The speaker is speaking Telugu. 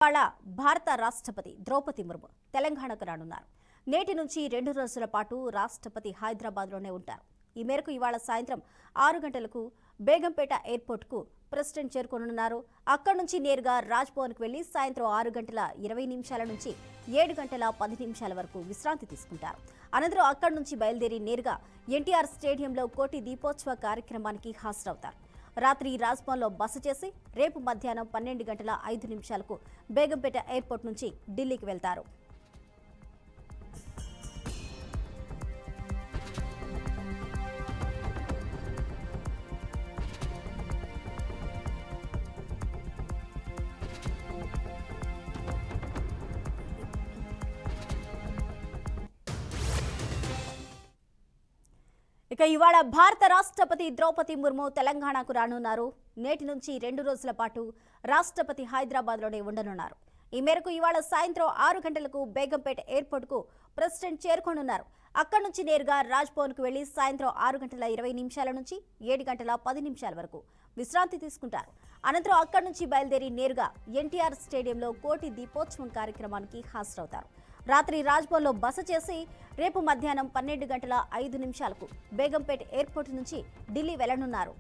ఇవాళ భారత రాష్ట్రపతి ద్రౌపది ముర్ము తెలంగాణకు రానున్నారు. నేటి నుంచి 2 రోజుల పాటు రాష్ట్రపతి హైదరాబాద్లోనే ఉంటారు. ఈ మేరకు ఇవాళ సాయంత్రం 6 గంటలకు బేగంపేట ఎయిర్పోర్ట్కు ప్రెసిడెంట్ చేరుకోనున్నారు. అక్కడి నుంచి నేరుగా రాజ్భవన్కు వెళ్లి సాయంత్రం 6 గంటల 20 నిమిషాల నుంచి 7 గంటల 10 నిమిషాల వరకు విశ్రాంతి తీసుకుంటారు. అనంతరం అక్కడి నుంచి బయలుదేరి నేరుగా ఎన్టీఆర్ స్టేడియంలో కోటి దీపోత్సవ కార్యక్రమానికి హాజరవుతారు. రాత్రి రాజ్భవన్లో బస చేసి రేపు మధ్యాహ్నం 12 గంటల 5 నిమిషాలకు బేగంపేట ఎయిర్పోర్ట్ నుంచి ఢిల్లీకి వెళ్తారు. ఇక ఇవాళ భారత రాష్ట్రపతి ద్రౌపది ముర్ము తెలంగాణకు రానున్నారు. నేటి నుంచి 2 రోజుల పాటు రాష్ట్రపతి హైదరాబాద్లోనే ఉండనున్నారు. ఈ మేరకు ఇవాళ సాయంత్రం 6 గంటలకు బేగంపేట ఎయిర్పోర్ట్కు ప్రెసిడెంట్ చేరుకోనున్నారు. అక్కడి నుంచి నేరుగా రాజ్భవన్కు వెళ్లి సాయంత్రం 6 గంటల 20 నిమిషాల నుంచి 7 గంటల 10 నిమిషాల వరకు విశ్రాంతి తీసుకుంటారు. అనంతరం అక్కడి నుంచి బయలుదేరి నేరుగా ఎన్టీఆర్ స్టేడియంలో కోటి దీపోత్సవం కార్యక్రమానికి హాజరవుతారు. రాత్రి రాజ్భవన్లో బస చేసి రేపు మధ్యాహ్నం 12 గంటల 5 నిమిషాలకు బేగంపేట ఎయిర్పోర్ట్ నుంచి ఢిల్లీ వెళ్లనున్నారు.